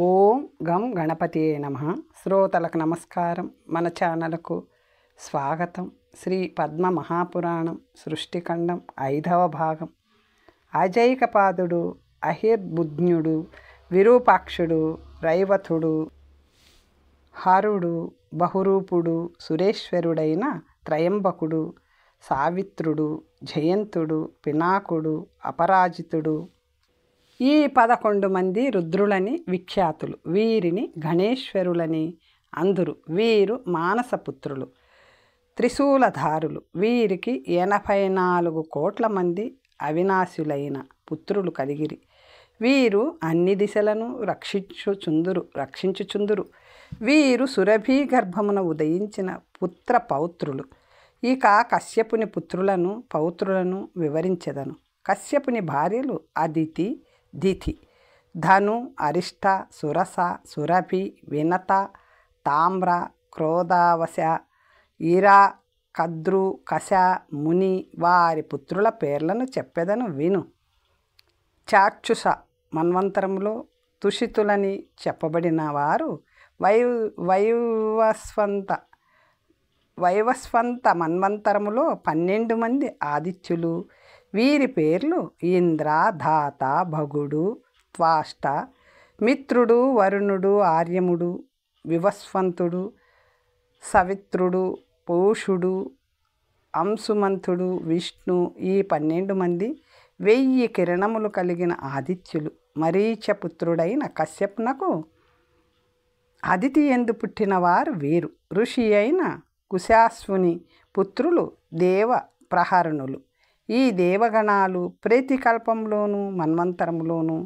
ఓం గం గణపతియే నమః. శ్రోతలకు నమస్కారం. మన ఛానల్కు స్వాగతం. శ్రీ పద్మ మహాపురాణం సృష్టిఖండం 5వ భాగం. అజైకపాదుడు, అహిర్బుధ్నుడు, విరూపాక్షుడు, రైవతుడు, హరుడు, బహురూపుడు, సురేశ్వరుడైన త్రయంబకుడు, సావిత్రుడు, జయంతుడు, పినాకుడు, అపరాజితుడు, ఈ 11 మంది రుద్రులని విఖ్యాతులు. వీరిని గణేశ్వరులని అందురు. వీరు మానసపుత్రులు, త్రిశూలధారులు. వీరికి 84 కోట్ల మంది అవినాశులైన పుత్రులు కలిగిరి. వీరు అన్ని దిశలను రక్షించుచుందురు. వీరు సురభి గర్భమున ఉదయించిన పుత్ర పౌత్రులు. ఇక కశ్యపుని పుత్రులను పౌత్రులను వివరించెదను. కశ్యపుని భార్యలు అదితి, దితి, ధను, అరిష్ట, సురస, సురభి, వినత, తామ్ర, క్రోధావశ, ఈరా, కద్రు, కశ, ముని. వారి పుత్రుల పేర్లను చెప్పెదను విను. చాక్షుష మన్వంతరములో తుషితులని చెప్పబడిన వారు వైవస్వంత మన్వంతరములో 12 మంది ఆదిత్యులు. వీరి పేర్లు ఇంద్ర, ధాత, భగుడు, త్వాష్ట, మిత్రుడు, వరుణుడు, ఆర్యముడు, వివస్వంతుడు, సవిత్రుడు, పూషుడు, అంశుమంతుడు, విష్ణు. ఈ 12 మంది 1000 కిరణములు కలిగిన ఆదిత్యులు. మరీచపుత్రుడైన కశ్యపునకు అదితి ఎందు పుట్టినవారు వీరు. ఋషి అయిన కుశాశ్వుని పుత్రులు దేవ ప్రహరణులు. ఈ దేవగణాలు ప్రతి కల్పంలోనూ మన్వంతరములోనూ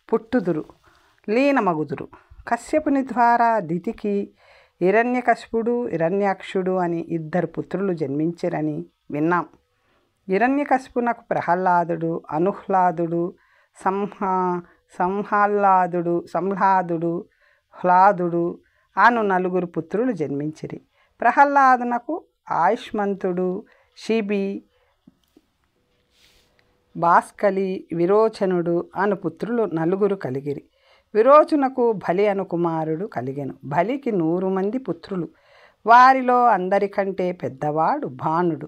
పుట్టుదురు, లీనమగుదురు. కశ్యపుని ద్వారా దితికి హిరణ్యకశిపుడు, హిరణ్యాక్షుడు అని 2 పుత్రులు జన్మించిరని విన్నాం. హిరణ్యకశిపునకు ప్రహ్లాదుడు, అనుహ్లాదుడు, సంహ్లాదుడు, హ్లాదుడు అను 4 పుత్రులు జన్మించిరి. ప్రహ్లాదునకు ఆయుష్మంతుడు, శిబి, భాస్కలి, విరోచనుడు అను పుత్రులు 4 కలిగిరి. విరోచనకు బలి అను కుమారుడు కలిగెను. బలికి 100 మంది పుత్రులు. వారిలో అందరికంటే పెద్దవాడు భానుడు.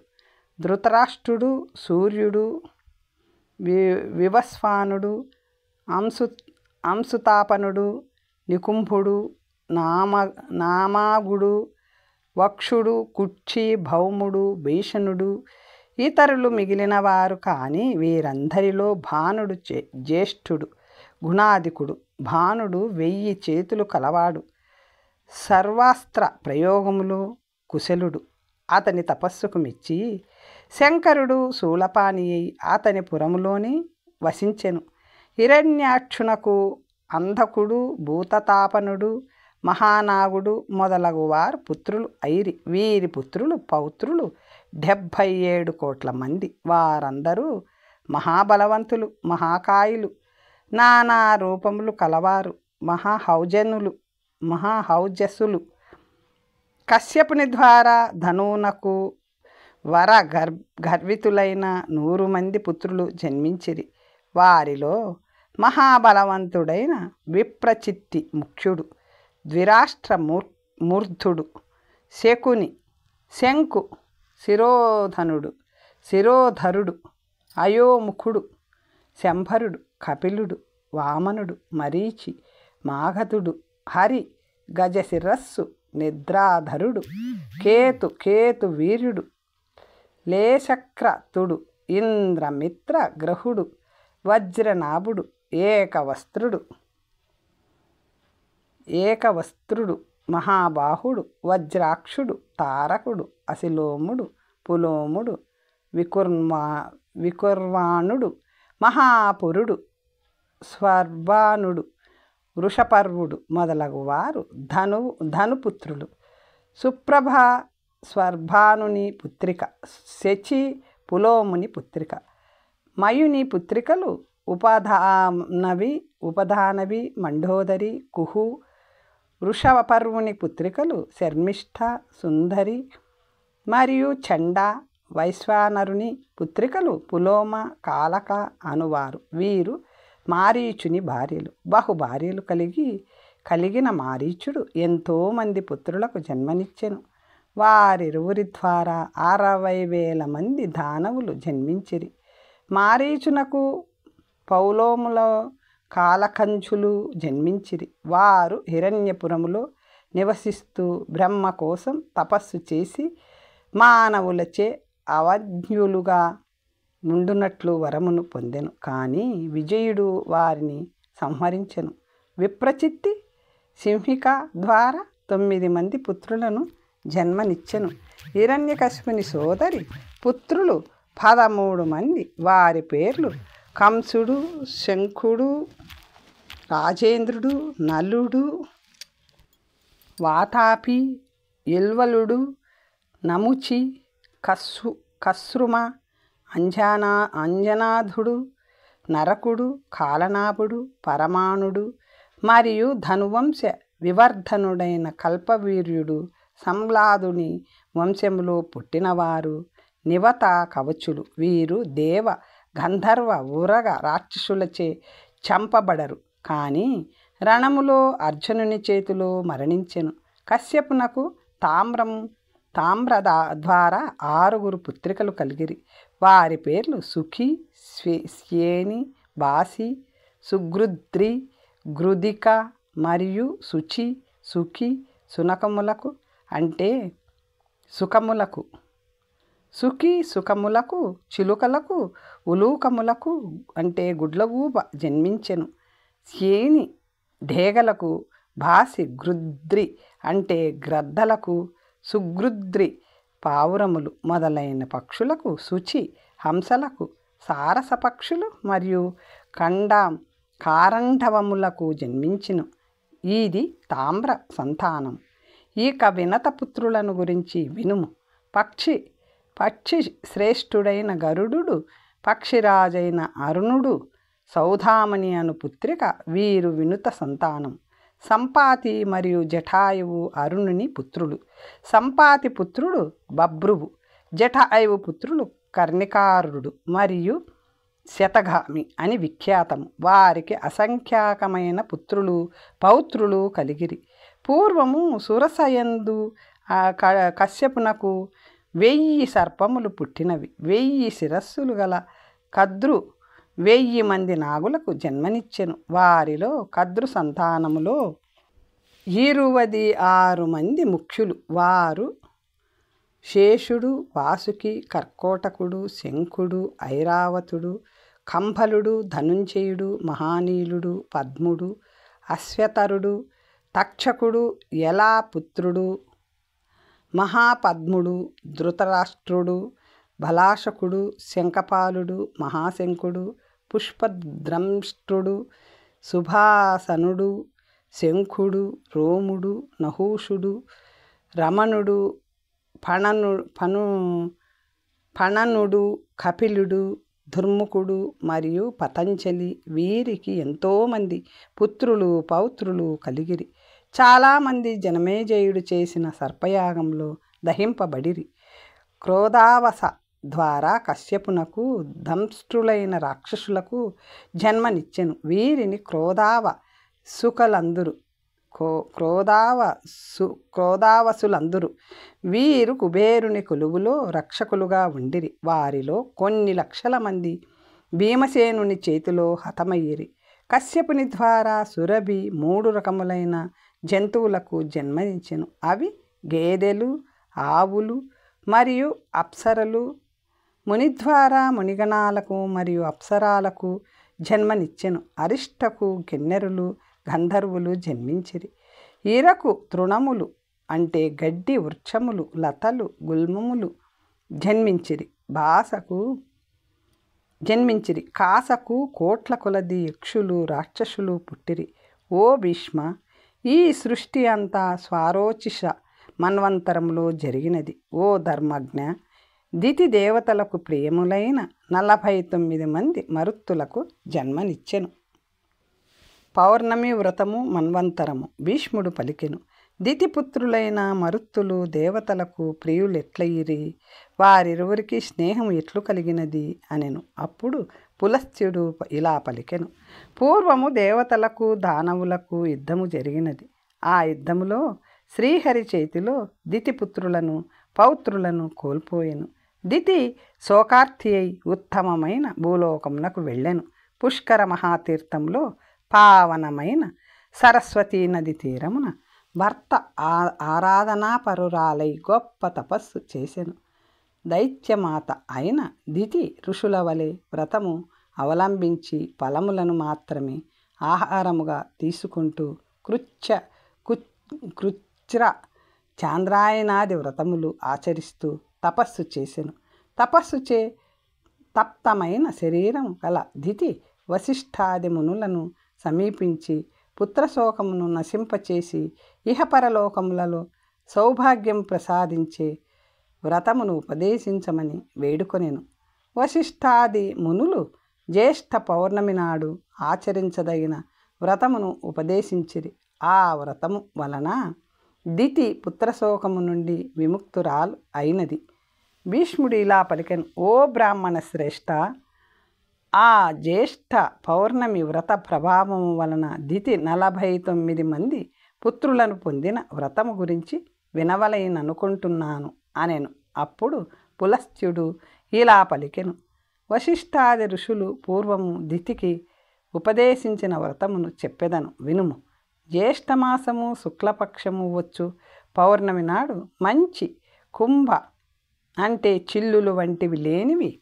ధృతరాష్ట్రుడు, సూర్యుడు, వివస్వానుడు, అంశుతాపనుడు, నికుంభుడు, నామాగుడు, వక్షుడు, కుక్షి, భౌముడు, భీషణుడు, ఇతరులు మిగిలిన వారు. కానీ వీరందరిలో భానుడు జ్యేష్ఠుడు, గుణాధికుడు. భానుడు 1000 చేతులు కలవాడు, సర్వాస్త్ర ప్రయోగములు కుశలుడు. అతని తపస్సుకు మెచ్చి శంకరుడు శూలపాణి అయి అతని పురములోని వసించెను. హిరణ్యాక్షునకు అంధకుడు, భూతతాపనుడు, మహానాగుడు మొదలగు వారు పుత్రులు అయిరి. వీరి పుత్రులు పౌత్రులు 77 కోట్ల మంది. వారందరూ మహాబలవంతులు, మహాకాయులు, నానా రూపములు కలవారు, మహాహౌజసులు. కశ్యపుని ద్వారా ధనువునకు వర గర్వితులైన 100 మంది పుత్రులు జన్మించిరి. వారిలో మహాబలవంతుడైన విప్రచిత్తి ముఖ్యుడు, ద్విరాష్ట్ర మూర్ధుడు, శంకు, శిరోధరుడు, అయోముఖుడు, శంభరుడు, కపిలుడు, వామనుడు, మరీచి, మాగధుడు, హరి, గజశిరస్సు, నిద్రాధరుడు, కేతు వీర్యుడు, లేశక్రతుడు, ఇంద్రమిత్ర గ్రహుడు, వజ్రనాభుడు, ఏకవస్త్రుడు, మహాబాహుడు, వజ్రాక్షుడు, తారకుడు, అసిలోముడు, పులోముడు, వికుర్వాణుడు, మహాపురుడు, స్వర్భానుడు, వృషపర్వుడు మొదలగు వారు ధనుపుత్రులు. సుప్రభ స్వర్భానుని పుత్రిక, శచి పులోముని పుత్రిక. మయుని పుత్రికలు ఉపధానవి, మండోదరి, కుహు. వృషపర్వుని పుత్రికలు శర్మిష్ఠ, సుందరి మరియు చండ. వైశ్వానరుని పుత్రికలు పులోమ, కాలక అనువారు. వీరు మారీచుని భార్యలు. బహుభార్యలు కలిగి కలిగిన మారీచుడు ఎంతోమంది పుత్రులకు జన్మనిచ్చెను. వారిరువురి ద్వారా 60,000 మంది దానవులు జన్మించిరి. మారీచునకు పౌలోములో కాలకంచులు జన్మించిరి. వారు హిరణ్యపురములో నివసిస్తూ బ్రహ్మ కోసం తపస్సు చేసి మానవులచే అవధ్యులుగా నుండునట్లు వరమును పొందెను. కానీ విజయుడు వారిని సంహరించెను. విప్రచిత్తి సింహిక ద్వారా 9 మంది పుత్రులను జన్మనిచ్చెను. హిరణ్యకశిపుని సోదరి పుత్రులు 13 మంది. వారి పేర్లు కంసుడు, శంఖుడు, రాజేంద్రుడు, నలుడు, వాతాపి, ఇల్వలుడు, నముచి, కస్రుమ, అంజనాధుడు, నరకుడు, కాలనాభుడు, పరమాణుడు మరియు ధనువంశ వివర్ధనుడైన కల్పవీర్యుడు. సంలాదుని వంశములో పుట్టినవారు నివత కవచులు. వీరు దేవ, గంధర్వ, ఉరగ రాక్షసులచే చంపబడరు. కానీ రణములో అర్జునుని చేతిలో మరణించెను. కశ్యపునకు తామ్ర ద్వారా 6 పుత్రికలు కలిగిరి. వారి పేర్లు సుఖి, శ్యేని, బాసి, సుగృద్రి, గృదిక మరియు శుచి. సుఖి సునకములకు అంటే సుఖములకు, సుఖి సుఖములకు, చిలుకలకు, ఉలూకములకు అంటే గుడ్లగూబ జన్మించెను. శ్యేని ఢేగలకు, బాసి గృద్రి అంటే గ్రద్దలకు, సుగృద్రి పావురములు మొదలైన పక్షులకు, శుచి హంసలకు, సారస పక్షులు మరియు కారండవములకు జన్మించెను. ఇది తామ్ర సంతానం. ఇక వినతపుత్రులను గురించి వినుము. పక్షి శ్రేష్ఠుడైన గరుడు, పక్షిరాజైన అరుణుడు, సౌధామణి అను పుత్రిక. వీరు వినుత సంతానం. సంపాతి మరియు జటాయువు అరుణుని పుత్రులు. సంపాతి పుత్రుడు బభ్రువు. జటాయువు పుత్రులు కర్ణికారుడు మరియు శతగామి అని విఖ్యాతము. వారికి అసంఖ్యాకమైన పౌత్రులు కలిగిరి. పూర్వము సురసయందు కశ్యపునకు 1000 సర్పములు పుట్టినవి. 1000 శిరస్సులు గల కద్రు 1000 మంది నాగులకు జన్మనిచ్చెను. వారిలో కద్రు సంతానములో 26 మంది ముఖ్యులు. వారు శేషుడు, వాసుకి, కర్కోటకుడు, శంఖుడు, ఐరావతుడు, కంభలుడు, ధనుంజయుడు, మహానీలుడు, పద్ముడు, అశ్వతరుడు, తక్షకుడు, యలాపుత్రుడు, మహాపద్ముడు, ధృతరాష్ట్రుడు, బలాశకుడు, శంఖపాలుడు, మహాశంకుడు, పుష్పద్రంష్ట్రుడు, సుభాసనుడు, శంఖుడు, రోముడు, నహూషుడు, రమణుడు, ఫణనుడు, కపిలుడు, దుర్ముఖుడు మరియు పతంజలి. వీరికి ఎంతోమంది పుత్రులు పౌత్రులు కలిగిరి. చాలామంది జనమేజయుడు చేసిన సర్పయాగంలో దహింపబడిరి. క్రోధావస ద్వారా కశ్యపునకు దంష్ట్రులైన రాక్షసులకు జన్మనిచ్చెను. వీరిని క్రోధావసులందురు. వీరు కుబేరుని కొలువులో రక్షకులుగా ఉండిరి. వారిలో కొన్ని లక్షల మంది భీమసేనుని చేతిలో హతమయ్యిరి. కశ్యపుని ద్వారా సురభి 3 రకములైన జంతువులకు జన్మనిచ్చెను. అవి గేదెలు, ఆవులు మరియు అప్సరలు. ముని ద్వారా మునిగణాలకు మరియు అప్సరాలకు జన్మనిచ్చెను. అరిష్టకు కిన్నెరులు, గంధర్వులు జన్మించిరి. ఈరకు తృణములు అంటే గడ్డి వృక్షములు, లతలు, గుల్మములు జన్మించిరి. కాసకు కోట్ల కొలది యక్షులు, రాక్షసులు పుట్టిరి. ఓ భీష్మ, ఈ సృష్టి అంతా స్వారోచిష మన్వంతరంలో జరిగినది. ఓ ధర్మజ్ఞ, దితి దేవతలకు ప్రియములైన 49 మంది మరుత్తులకు జన్మనిచ్చెను. పౌర్ణమి వ్రతము మన్వంతరము. భీష్ముడు పలికెను. దితిపుత్రులైన మరుత్తులు దేవతలకు ప్రియులెట్లయిరి? వారిరువురికి స్నేహం ఎట్లు కలిగినది అనెను. అప్పుడు పులస్త్యుడు ఇలా పలికెను. పూర్వము దేవతలకు దానవులకు యుద్ధము జరిగినది. ఆ యుద్ధములో శ్రీహరి చేతిలో దితిపుత్రులను పౌత్రులను కోల్పోయెను. దితి శోకార్తి అయి ఉత్తమమైన భూలోకమునకు వెళ్ళెను. పుష్కర మహాతీర్థంలో పావనమైన సరస్వతీ నది తీరమున భర్త ఆరాధనాపరురాలై గొప్ప తపస్సు చేసెను. దైత్యమాత అయిన దితి ఋషుల వలె వ్రతము అవలంబించి ఫలములను మాత్రమే ఆహారముగా తీసుకుంటూ కృచ్ర చాంద్రాయనాది వ్రతములు ఆచరిస్తూ తపస్సు చేసెను. తపస్సుచే తప్తమైన శరీరం గల దితి వశిష్ఠాది మునులను సమీపించి పుత్రశోకమును నశింపచేసి ఇహపరలోకములలో సౌభాగ్యం ప్రసాదించే వ్రతమును ఉపదేశించమని వేడుకొనెను. వశిష్ఠాది మునులు జ్యేష్ఠ పౌర్ణమి నాడు ఆచరించదగిన వ్రతమును ఉపదేశించిరి. ఆ వ్రతము వలన దితి పుత్రశోకము నుండి విముక్తురాలు అయినది. భీష్ముడు ఇలా పలికెను. ఓ బ్రాహ్మణ శ్రేష్ఠ, ఆ జ్యేష్ఠ పౌర్ణమి వ్రత ప్రభావము వలన దితి 49 మంది పుత్రులను పొందిన వ్రతము గురించి వినవలైననుకుంటున్నాను అనెను. అప్పుడు పులస్త్యుడు ఇలా పలికెను. వశిష్ఠాది ఋషులు పూర్వము దితికి ఉపదేశించిన వ్రతమును చెప్పెదను వినుము. జ్యేష్ఠమాసము శుక్లపక్షము వచ్చు పౌర్ణమి నాడు మంచి కుంభ అంటే చిల్లులు వంటివి లేనివి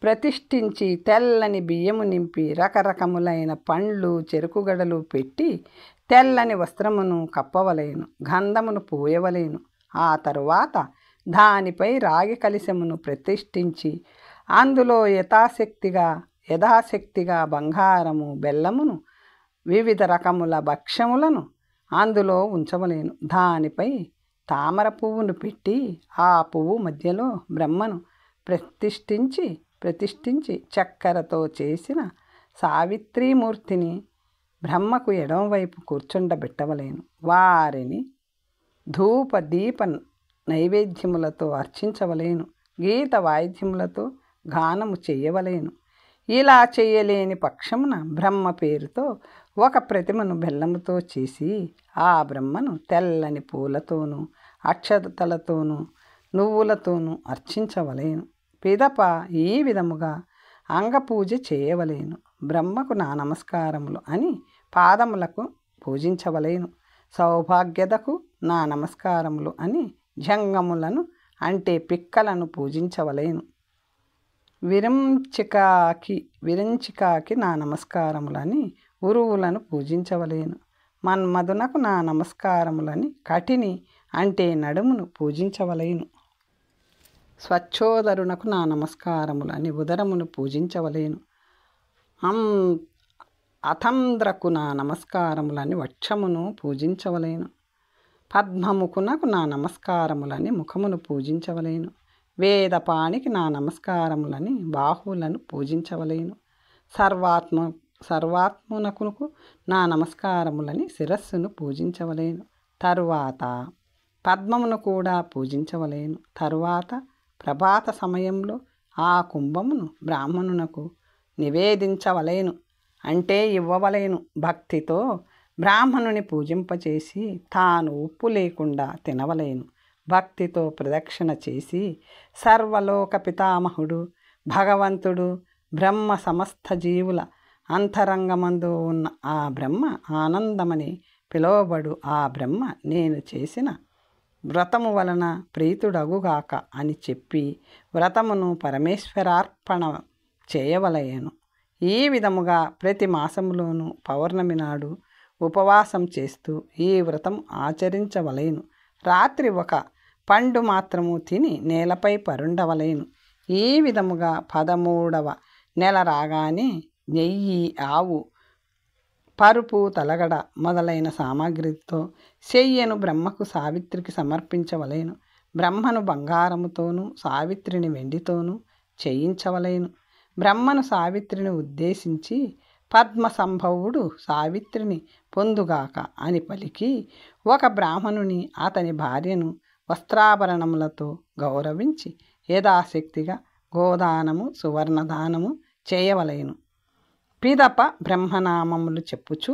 ప్రతిష్ఠించి తెల్లని బియ్యము నింపి రకరకములైన పండ్లు చెరుకుగడలు పెట్టి తెల్లని వస్త్రమును కప్పవలేను, గంధమును పూయవలేను. ఆ తరువాత దానిపై రాగి కలశమును ప్రతిష్ఠించి అందులో యథాశక్తిగా బంగారము బెల్లమును వివిధ రకముల భక్ష్యములను అందులో ఉంచవలేను. దానిపై తామర పువ్వును పెట్టి ఆ పువ్వు మధ్యలో బ్రహ్మను ప్రతిష్ఠించి చక్కెరతో చేసిన సావిత్రీమూర్తిని బ్రహ్మకు ఎడమవైపు కూర్చుండబెట్టవలేను. వారిని ధూప దీప నైవేద్యములతో అర్చించవలేను. గీత వాయిద్యములతో గానము చేయవలేను. ఇలా చేయలేని పక్షమున బ్రహ్మ పేరుతో ఒక ప్రతిమను బెల్లముతో చేసి ఆ బ్రహ్మను తెల్లని పూలతోనూ అక్షతలతోనూ నువ్వులతోనూ అర్చించవలేను. పిదప ఈ విధముగా అంగపూజ చేయవలేను. బ్రహ్మకు నా నమస్కారములు అని పాదములకు పూజించవలేను. సౌభాగ్యతకు నా నమస్కారములు అని జంగములను అంటే పిక్కలను పూజించవలేను. విరంచికాకి నా నమస్కారములని ఉరువులను పూజించవలేను. మన్మధునకు నా నమస్కారములని కటిని అంటే నడుమును పూజించవలేను. స్వచ్ఛోదరునకు నా నమస్కారములని ఉదరమును పూజించవలేను. అతంద్రకు నా నమస్కారములని వక్షమును పూజించవలేను. పద్మముఖునకు నా నమస్కారములని ముఖమును పూజించవలేను. వేదపాణికి నా నమస్కారములని బాహువులను పూజించవలేను. సర్వాత్మునకు నా నమస్కారములని శిరస్సును పూజించవలేను. తరువాత పద్మమును కూడా పూజించవలేను. తరువాత ప్రభాత సమయంలో ఆ కుంభమును బ్రాహ్మణునకు నివేదించవలేను అంటే ఇవ్వవలేను. భక్తితో బ్రాహ్మణుని పూజింపచేసి తాను ఉప్పు లేకుండా తినవలేను. భక్తితో ప్రదక్షిణ చేసి సర్వలోక పితామహుడు భగవంతుడు బ్రహ్మ సమస్త జీవుల అంతరంగమందు ఉన్న ఆ బ్రహ్మ ఆనందమని పిలువబడు ఆ బ్రహ్మ నేను చేసిన వ్రతము వలన ప్రీతుడగుగాక అని చెప్పి వ్రతమును పరమేశ్వరార్పణ చేయవలయను. ఈ విధముగా ప్రతి మాసములోనూ పౌర్ణమి నాడు ఉపవాసం చేస్తూ ఈ వ్రతం ఆచరించవలేను. రాత్రి ఒక పండు మాత్రము తిని నేలపై పరుండవలేను. ఈ విధముగా 13వ నెల రాగానే నెయ్యి, ఆవు, పరుపు, తలగడ మొదలైన సామాగ్రితో శయ్యను బ్రహ్మకు సావిత్రికి సమర్పించవలేను. బ్రహ్మను బంగారముతోనూ సావిత్రిని వెండితోనూ చేయించవలేను. బ్రహ్మను సావిత్రిని ఉద్దేశించి పద్మ సంభవుడు సావిత్రిని పొందుగాక అని పలికి ఒక బ్రాహ్మణుని అతని భార్యను వస్త్రాభరణములతో గౌరవించి యథాశక్తిగా గోదానము సువర్ణదానము చేయవలెను. పిదప బ్రహ్మనామములు చెప్పుచు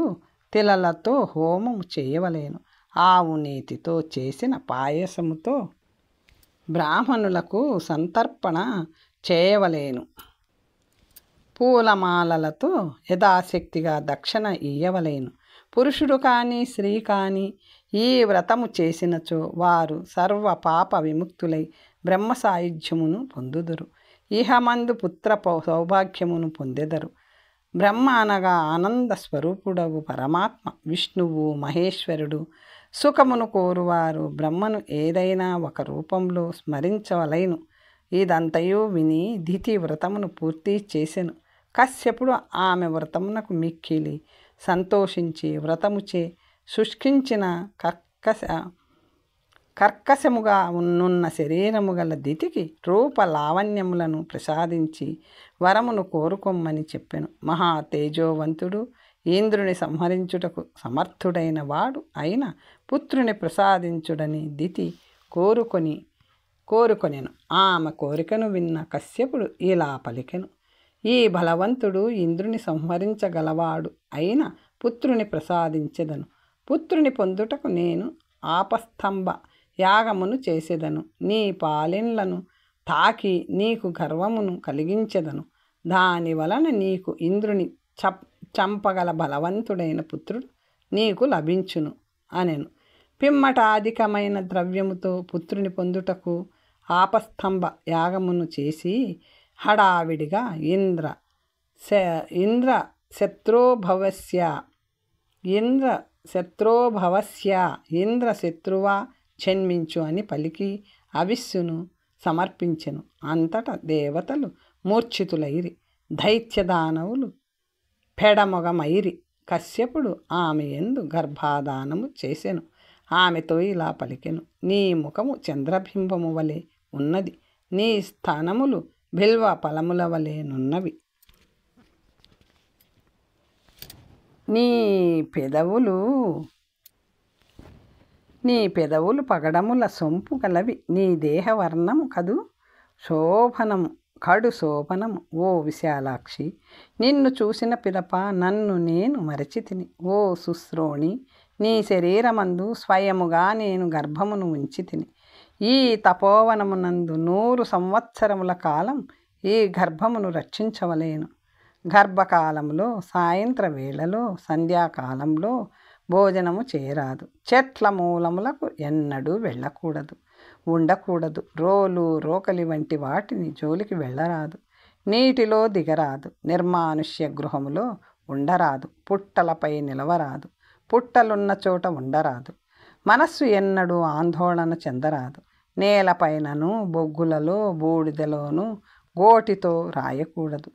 తిలలతో హోమము చేయవలెను. ఆవు నేతితో చేసిన పాయసముతో బ్రాహ్మణులకు సంతర్పణ చేయవలెను. పూలమాలలతో యథాశక్తిగా దక్షిణ ఇయ్యవలెను. పురుషుడు కానీ స్త్రీ కానీ ఈ వ్రతము చేసినచో వారు సర్వ పాప విముక్తులై బ్రహ్మ సాయుధ్యమును పొందుదురు. ఇహమందు పుత్ర సౌభాగ్యమును పొందెదరు. బ్రహ్మ అనగా ఆనంద స్వరూపుడవు పరమాత్మ విష్ణువు మహేశ్వరుడు. సుఖమును కోరువారు బ్రహ్మను ఏదైనా ఒక రూపంలో స్మరించవలెను. ఇదంతయు విని దితి వ్రతమును పూర్తి చేసెను. కశ్యపుడు ఆమె వ్రతమునకు మిక్కిలి సంతోషించి వ్రతముచే శుష్కించిన కర్కశముగా ఉన్నున్న శరీరము గల దితికి రూప లావణ్యములను ప్రసాదించి వరమును కోరుకొమ్మని చెప్పెను. మహా తేజోవంతుడు ఇంద్రుని సంహరించుటకు సమర్థుడైన వాడు అయిన పుత్రుని ప్రసాదించుడని దితి కోరుకొనెను. ఆమె కోరికను విన్న కశ్యపుడు ఇలా పలికెను. ఈ బలవంతుడు ఇంద్రుని సంహరించగలవాడు అయిన పుత్రుని ప్రసాదించెదను. పుత్రుని పొందుటకు నేను ఆపస్తంభ యాగమును చేసేదను. నీ పాలెండ్లను తాకి నీకు గర్వమును కలిగించెదను. దాని వలన నీకు ఇంద్రుని చంపగల బలవంతుడైన పుత్రుడు నీకు లభించును అనెను. పిమ్మట అధికమైన ద్రవ్యముతో పుత్రుని పొందుటకు ఆపస్తంభ యాగమును చేసి హడావిడిగా ఇంద్ర శత్రువా జన్మించు అని పలికి అవిస్సును సమర్పించెను. అంతటా దేవతలు మూర్ఛితులైరి. దైత్యదానవులు పెడమొగమైరి. కశ్యపుడు ఆమె యందు గర్భాధానము చేసెను. ఆమెతో ఇలా పలికెను. నీ ముఖము చంద్రబింబము వలె ఉన్నది. నీ స్థానములు బిల్వ ఫలముల వలె నున్నవి. నీ పెదవులు పగడముల సొంపు గలవి. నీ దేహవర్ణము కడు శోభనము. ఓ విశాలాక్షి, నిన్ను చూసిన పిదప నన్ను నేను మరచితిని. ఓ శుశ్రోణి, నీ శరీరమందు స్వయముగా నేను గర్భమును ఉంచితిని. ఈ తపోవనమునందు 100 సంవత్సరముల కాలం ఈ గర్భమును రక్షించవలేను. గర్భకాలంలో సాయంత్ర వేళలో సంధ్యాకాలంలో భోజనము చేయరాదు. చెట్ల మూలములకు ఎన్నడూ వెళ్ళకూడదు, ఉండకూడదు. రోకలి వంటి వాటిని జోలికి వెళ్ళరాదు. నీటిలో దిగరాదు. నిర్మానుష్య గృహములో ఉండరాదు. పుట్టలపై నిలవరాదు. పుట్టలున్న చోట ఉండరాదు. మనస్సు ఎన్నడూ ఆందోళన చెందరాదు. నేలపైనను బొగ్గులలో బూడిదలోనూ గోటితో రాయకూడదు.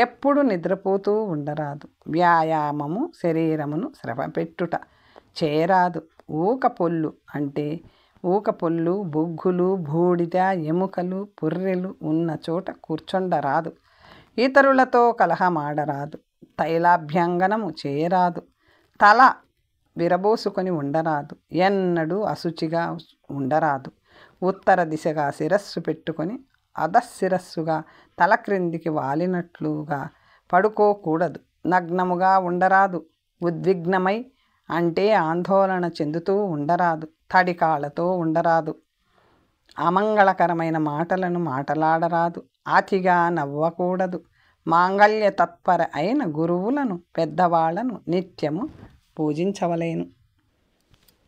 ఎప్పుడు నిద్రపోతూ ఉండరాదు. వ్యాయామము శరీరమును శ్రమపెట్టుట చేయరాదు. ఊకపోళ్ళు బొగ్గులు బూడిద ఎముకలు పుర్రెలు ఉన్న చోట కూర్చొండరాదు. ఇతరులతో కలహమాడరాదు. తైలాభ్యంగనము చేయరాదు. తల విరబోసుకొని ఉండరాదు. ఎన్నడూ అశుచిగా ఉండరాదు. ఉత్తర దిశగా శిరస్సు పెట్టుకొని అధశిరస్సుగా తల క్రిందికి వాలినట్లుగా పడుకోకూడదు. నగ్నముగా ఉండరాదు. ఉద్విగ్నమై అంటే ఆందోళన చెందుతూ ఉండరాదు. తడికాళ్లతో ఉండరాదు. అమంగళకరమైన మాటలను మాట్లాడరాదు. అతిగా నవ్వకూడదు. మాంగళ్య తత్పర అయిన గురువులను పెద్దవాళ్లను నిత్యము పూజించవలేను.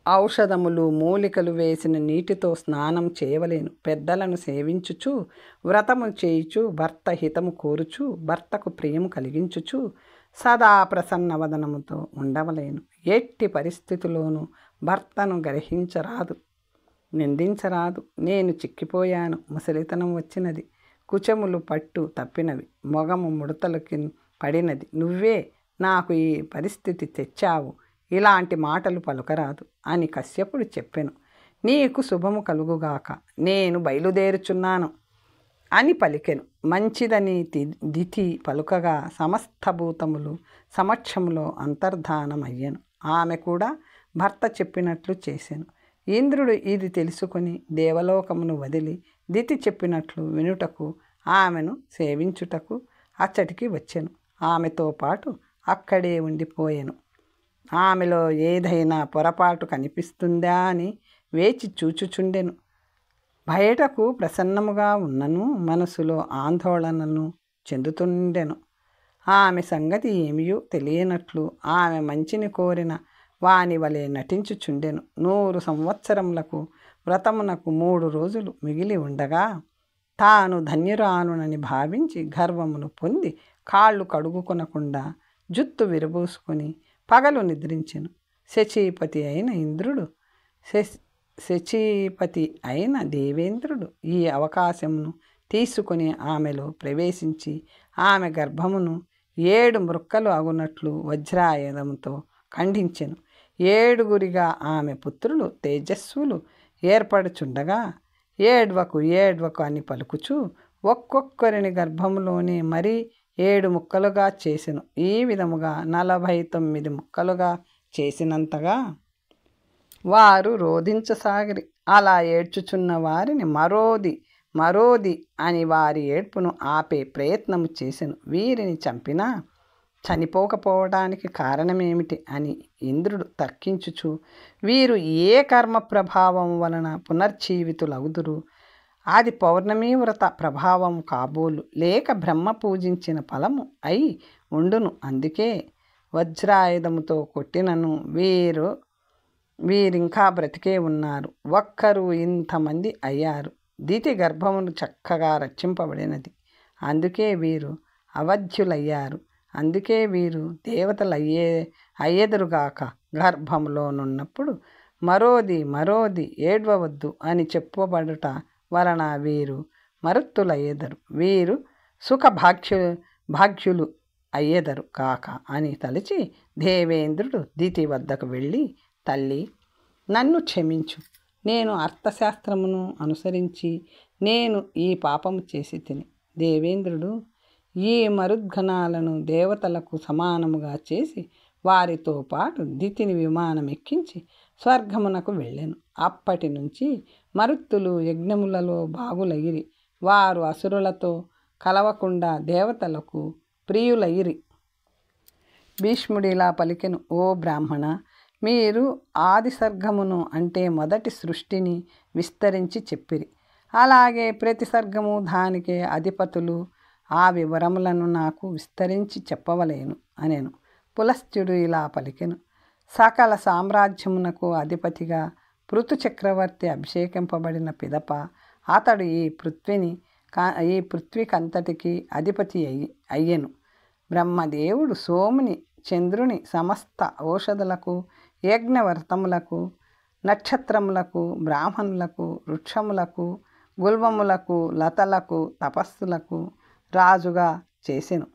ఔషధములు మూలికలు వేసిన నీటితో స్నానం చేయవలేను. పెద్దలను సేవించుచు వ్రతము చేయుచు భర్త హితము కోరుచు భర్తకు ప్రియము కలిగించుచు సదా ప్రసన్నవదనముతో ఉండవలేను. ఎట్టి పరిస్థితుల్లోనూ భర్తను గ్రహించరాదు, నిందించరాదు. నేను చిక్కిపోయాను, ముసలితనం వచ్చినది, కుచములు పట్టు తప్పినవి, మొగము ముడతలకి పడినది, నువ్వే నాకు ఈ పరిస్థితి తెచ్చావు, ఇలాంటి మాటలు పలుకరాదు అని కశ్యపుడు చెప్పెను. నీకు శుభము కలుగుగాక, నేను బయలుదేరుచున్నాను అని పలికెను. మంచిదని దితి పలుకగా సమస్త భూతములు సమక్షములో అంతర్ధానమయ్యెను. ఆమె కూడా భర్త చెప్పినట్లు చేసెను. ఇంద్రుడు ఇది తెలుసుకొని దేవలోకమును వదిలి దితి చెప్పినట్లు వినుటకు ఆమెను సేవించుటకు అచ్చటికి వచ్చెను. ఆమెతో పాటు అక్కడే ఉండిపోయెను. ఆమెలో ఏదైనా పొరపాటు కనిపిస్తుందా అని వేచి చూచుచుండెను. బయటకు ప్రసన్నముగా ఉన్నను మనసులో ఆందోళనను చెందుతుండెను. ఆమె సంగతి ఏమియో తెలియనట్లు ఆమె మంచిని కోరిన వాని వలె నటించుచుండెను. 100 సంవత్సరములకు వ్రతమునకు 3 రోజులు మిగిలి ఉండగా తాను ధన్యురానునని భావించి గర్వమును పొంది కాళ్ళు కడుగుకొనకుండా జుత్తు విరబోసుకొని పగలు నిద్రించెను. శచీపతి అయిన ఇంద్రుడు శచీపతి అయిన దేవేంద్రుడు ఈ అవకాశమును తీసుకొని ఆమెలో ప్రవేశించి ఆమె గర్భమును 7 మృక్కలు అగునట్లు వజ్రాయుధముతో ఖండించెను. 7గురిగా ఆమె పుత్రులు తేజస్సులు ఏర్పడుచుండగా ఏడ్వకు ఏడ్వకు అని పలుకుచూ ఒక్కొక్కరిని గర్భములోనే మరీ 7 ముక్కలుగా చేసెను. ఈ విధముగా 49 ముక్కలుగా చేసినంతగా వారు రోధించసాగిరి. అలా ఏడ్చుచున్న వారిని మరోది అని వారి ఏడ్పును ఆపే ప్రయత్నము చేసెను. వీరిని చంపినా చనిపోకపోవడానికి కారణమేమిటి అని ఇంద్రుడు తర్కించుచు వీరు ఏ కర్మ ప్రభావం వలన పునర్జీవితులగుదురు? అది పౌర్ణమి వ్రత ప్రభావం కాబోలు, లేక బ్రహ్మ పూజించిన ఫలము అయి ఉండును. అందుకే వజ్రాయుధముతో కొట్టినను వీరింకా బ్రతికే ఉన్నారు. ఒక్కరు ఇంతమంది అయ్యారు. దితి గర్భమును చక్కగా రక్షింపబడినది. అందుకే వీరు అవధ్యులయ్యారు. అందుకే వీరు దేవతలు అయ్యెదరుగాక. గర్భంలోనున్నప్పుడు మరోది ఏడ్వవద్దు అని చెప్పబడుట వలన వీరు మరుత్తులయ్యెదరు. వీరు భాగ్యులు అయ్యెదరు కాక అని తలచి దేవేంద్రుడు దితి వద్దకు వెళ్ళి, తల్లి, నన్ను క్షమించు. నేను అర్థశాస్త్రమును అనుసరించి నేను ఈ పాపము చేసి తిని. దేవేంద్రుడు ఈ మరుద్గణాలను దేవతలకు సమానముగా చేసి వారితో పాటు దితిని విమానం ఎక్కించి స్వర్గమునకు వెళ్ళెను. అప్పటి నుంచి మరుత్తులు యజ్ఞములలో భాగులయ్యిరి. వారు అసురులతో కలవకుండా దేవతలకు ప్రియులయ్యిరి. భీష్ముడిలా పలికెను, ఓ బ్రాహ్మణ, మీరు ఆది సర్గమును అంటే మొదటి సృష్టిని విస్తరించి చెప్పిరి. అలాగే ప్రతి సర్గము దానికే అధిపతులు ఆ వివరములను నాకు విస్తరించి చెప్పవలేను అనేను. పులస్త్యుడు ఇలా పలికెను, సకల సామ్రాజ్యమునకు అధిపతిగా పృథు చక్రవర్తి అభిషేకింపబడిన పిదప అతడు ఈ పృథ్వీకంతటికి అధిపతి అయ్యెను. బ్రహ్మదేవుడు సోముని, చంద్రుని, సమస్త ఔషధులకు, యజ్ఞవర్తములకు, నక్షత్రములకు, బ్రాహ్మణులకు, వృక్షములకు, గుల్మములకు, లతలకు, తపస్సులకు రాజుగా చేసెను.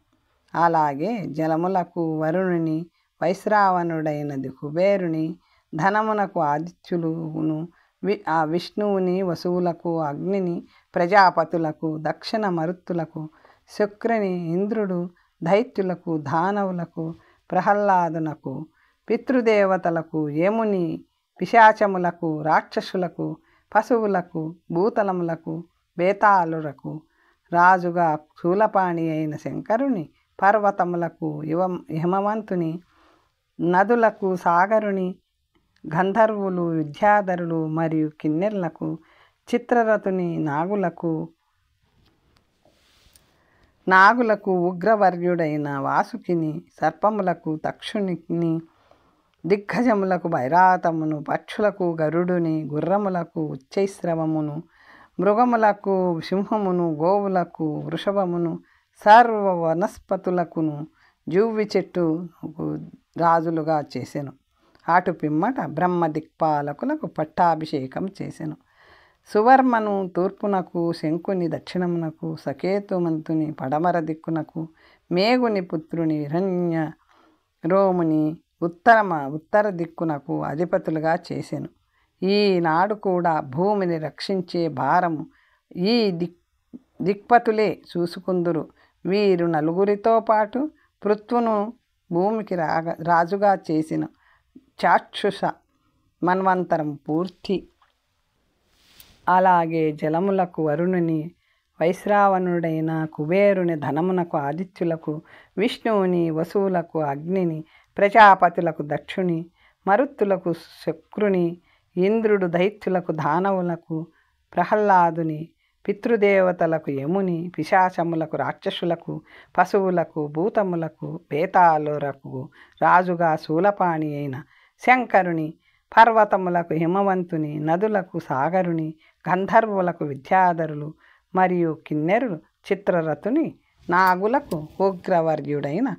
అలాగే జలములకు వరుణుని, వైశ్రావణుడైనది కుబేరుని, ధనమునకు ఆదిత్యులును, విష్ణువుని, వసువులకు, అగ్నిని, ప్రజాపతులకు, దక్షిణ మరుత్తులకు, శుక్రుని, ఇంద్రుడు, దైత్యులకు, దానవులకు, ప్రహ్లాదునకు, పితృదేవతలకు, యముని, పిశాచములకు, రాక్షసులకు, పశువులకు, భూతలములకు, బేతాళులకు రాజుగా శూలపాణి అయిన శంకరుని, పర్వతములకు, హిమవంతుని, నదులకు, సాగరుని, గంధర్వులు, విద్యాధరులు మరియు కిన్నెర్లకు, చిత్రరథుని, నాగులకు, ఉగ్రవర్యుడైన వాసుకిని, సర్పములకు, తక్షునికి, దిగ్గజములకు, భైరాతమును, పక్షులకు, గరుడుని, గుర్రములకు, ఉచ్చైశ్రవమును, మృగములకు, సింహమును, గోవులకు, వృషభమును, సర్వ వనస్పతులకును, జువ్వి చెట్టుకు రాజులుగా చేసెను. అటు పిమ్మట బ్రహ్మ దిక్పాలకులకు పట్టాభిషేకం చేసెను. సువర్మను తూర్పునకు, శంకుని దక్షిణమునకు, సకేతుమంతుని పడమర దిక్కునకు, మేఘుని పుత్రుని హిరణ్య రోముని ఉత్తర దిక్కునకు అధిపతులుగా చేసెను. ఈనాడు కూడా భూమిని రక్షించే భారము ఈ దిక్పతులే చూసుకుందురు. వీరు నలుగురితో పాటు పృథ్వును భూమికి రాజుగా చేసిన చాక్షుష మన్వంతరం పూర్తి. అలాగే జలములకు వరుణుని, వైశ్రావణుడైన కుబేరుని ధనమునకు ఆదిత్యులకు, విష్ణువుని వసువులకు అగ్నిని, ప్రజాపతులకు దక్షుని, మరుత్తులకు శక్రుని, ఇంద్రుడు దైత్యులకు దానవులకు, ప్రహ్లాదుని, పితృదేవతలకు యముని, పిశాచములకు రాక్షసులకు, పశువులకు భూతములకు, బేతాళులకు రాజుగా శూలపాణి అయిన శంకరుని, పర్వతములకు హిమవంతుని, నదులకు సాగరుని, గంధర్వులకు విద్యాధరులు మరియు కిన్నెరులు చిత్రరథుని, నాగులకు ఉగ్రవర్యుడైన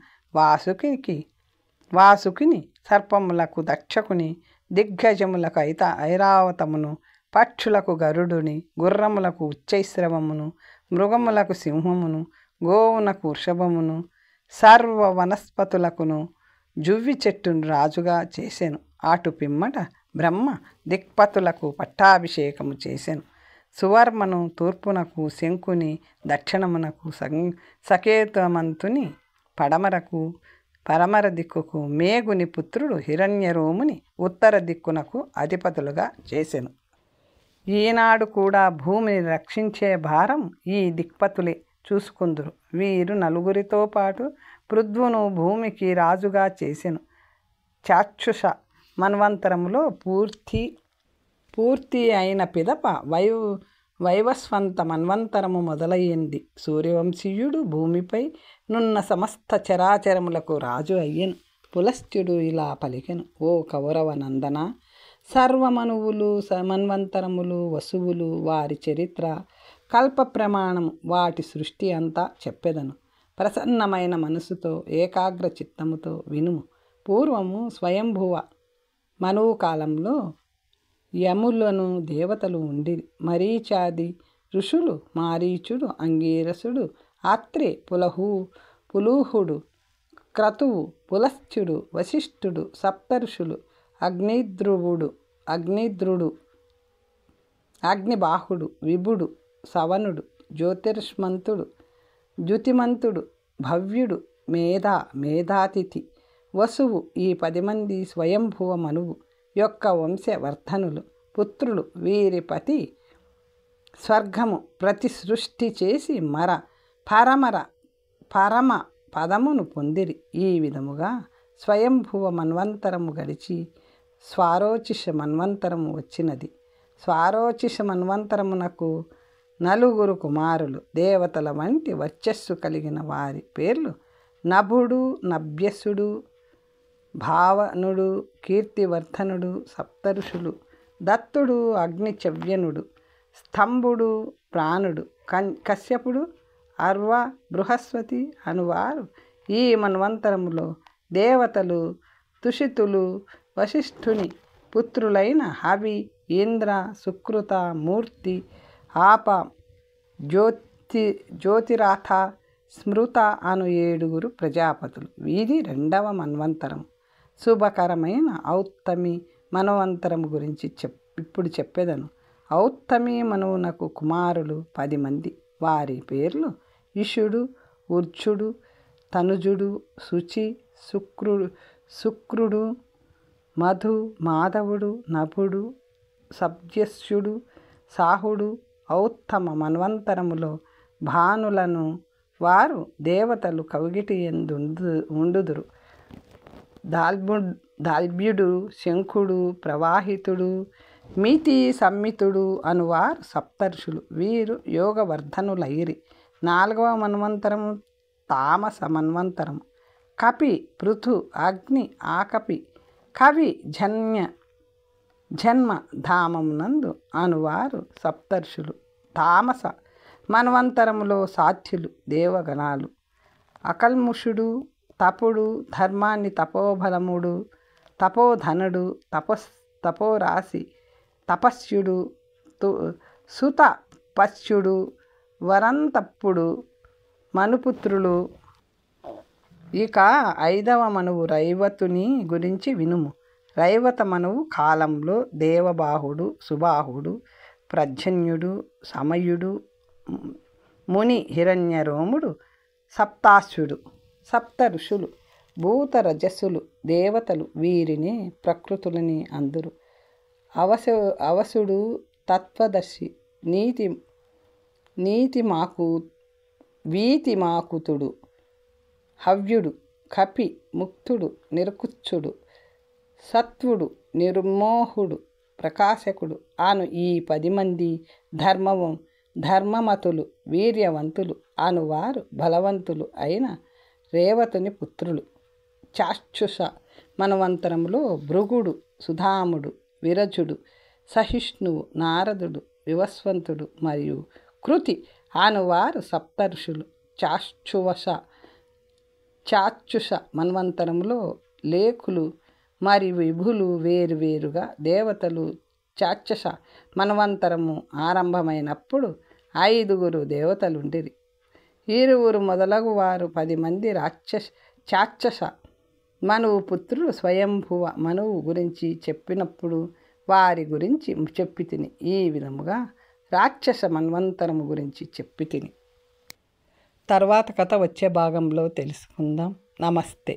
వాసుకిని, సర్పములకు దక్షకుని, దిగ్గజములకు ఐరావతమును, పక్షులకు గరుడుని, గుర్రములకు ఉచ్చైశ్రవమును, మృగములకు సింహమును, గోవునకు వృషభమును, సర్వ వనస్పతులకును జువ్వి చెట్టును రాజుగా చేసెను. అటు పిమ్మట బ్రహ్మ దిక్పతులకు పట్టాభిషేకము చేసెను. సువర్మను తూర్పునకు, శంకుని దక్షిణమునకు, సకేతమంతుని పడమర దిక్కుకు, మేఘుని పుత్రుడు హిరణ్యరోముని ఉత్తర దిక్కునకు అధిపతులుగా చేసెను. ఈనాడు కూడా భూమిని రక్షించే భారం ఈ దిక్పతులే చూసుకుందురు. వీరు నలుగురితో పాటు పృథ్వును భూమికి రాజుగా చేసెను. చాక్షుష మన్వంతరములో పూర్తి అయిన పిదప వైవస్వంత మన్వంతరము మొదలయ్యింది. సూర్యవంశీయుడు భూమిపై నున్న సమస్త చరాచరములకు రాజు అయ్యెను. పులస్త్యుడు ఇలా పలికెను: ఓ కౌరవ నందన, సర్వమనువులు, మన్వంతరములు, వసువులు, వారి చరిత్ర, కల్ప ప్రమాణము, వాటి సృష్టి అంతా చెప్పెదను. ప్రసన్నమైన మనసుతో ఏకాగ్ర చిత్తముతో వినుము. పూర్వము స్వయంభువ మనువు కాలంలో యములను దేవతలు ఉండిరి. మరీచాది ఋషులు, మారీచుడు, అంగీరసుడు, ఆత్రే, పులూహుడు, క్రతువు, పులస్త్యుడు, వశిష్ఠుడు, సప్తఋషులు, అగ్నిద్రుడు, అగ్నిబాహుడు, విభుడు, సవనుడు, జ్యోతిష్మంతుడు, ద్యుతిమంతుడు, భవ్యుడు, మేధాతిథి, వసువు, ఈ 10 మంది స్వయంభువ మనువు యొక్క వంశవర్ధనులు, పుత్రులు. వీరి పతి స్వర్గము ప్రతి సృష్టి చేసి పరమ పదమును పొందిరి. ఈ విధముగా స్వయంభువ మన్వంతరము గడిచి స్వారోచిష మన్వంతరము వచ్చినది. స్వారోచిష మన్వంతరమునకు 9 కుమారులు. దేవతల వంటి వర్చస్సు కలిగిన వారి పేర్లు నభుడు, నభ్యసుడు, భావనుడు, కీర్తివర్ధనుడు, సప్తఋషులు, దత్తుడు, అగ్నిచవ్యనుడు, స్తంభుడు, ప్రాణుడు, కశ్యపుడు, అర్వ, బృహస్పతి అనువారు ఈ మన్వంతరములో దేవతలు. తుషితులు వశిష్ఠుని పుత్రులైన హవి, ఇంద్ర, సుకృత, మూర్తి, ఆప, జ్యోతిరాథ, స్మృత అను 7 ప్రజాపతులు. వీరి 2వ మన్వంతరం. శుభకరమైన ఔత్తమి మన్వంతరము గురించి ఇప్పుడు చెప్పేదను. ఔత్తమి మనువునకు కుమారులు 10 మంది. వారి పేర్లు ఇషుడు, ఉర్చుడు, తనుజుడు, శుచి, శుక్రుడు, మధు, మాధవుడు, నభుడు, సబ్జస్యుడు, సాహుడు. ఔత్తమ మన్వంతరములో భానులను వారు దేవతలు కవిగిటి యందు ఉండుదురు. దాల్భ్యుడు, శంఖుడు, ప్రవాహితుడు, మితి, సంమితుడు అనువారు సప్తర్షులు. వీరు యోగవర్ధనులైరి. 4వ మన్వంతరము తామస మన్వంతరము. కపి, పృథు, అగ్ని, ఆకపి, కవి, జన్మ ధామమునందు అనువారు సప్తర్షులు. తామస మన్వంతరములో సాధ్యులు, దేవగణాలు. అకల్ముషుడు, తపుడు, ధర్మాన్ని తపోబలముడు, తపోధనుడు, తపోరాశి, తపస్యుడు, సుతపస్యుడు, వరంతప్పుడు మనుపుత్రులు. ఇక 5వ మనువు రైవతుని గురించి వినుము. రైవత మనువు కాలంలో దేవబాహుడు, సుబాహుడు, ప్రజన్యుడు, సమయుడు, ముని హిరణ్యరోముడు, సప్తాశ్వుడు, సప్త ఋషులు, భూతరజస్సులు, దేవతలు. వీరిని ప్రకృతులని అందురు. అవసుడు తత్వదర్శి, వీతిమాకుతుడు, హవ్యుడు, కపి, ముక్తుడు, నిరకుచ్చుడు, సత్వుడు, నిర్మోహుడు, ప్రకాశకుడు అను ఈ 10 మంది ధర్మమతులు, వీర్యవంతులు అనువారు బలవంతులు అయిన రేవతుని పుత్రులు. చాక్షుష మన్వంతరములో భృగుడు, సుధాముడు, విరజుడు, సహిష్ణువు, నారదుడు, వివస్వంతుడు మరియు కృతి అనువారు సప్తర్షులు. చాక్షుష మన్వంతరములో లేఖులు మరియు విభులు వేరువేరుగా దేవతలు. చాక్షుష మన్వంతరము ఆరంభమైనప్పుడు 5 దేవతలుండిరి. 20 మొదలగు వారు 10 మంది చాక్షుష మనువు పుత్రులు. స్వయంభువ మనువు గురించి చెప్పినప్పుడు వారి గురించి చెప్పితిని. ఈ విధముగా రాక్షస మన్వంతరము గురించి చెప్పితిని. తర్వాత కథ వచ్చే భాగంలో తెలుసుకుందాం. నమస్తే.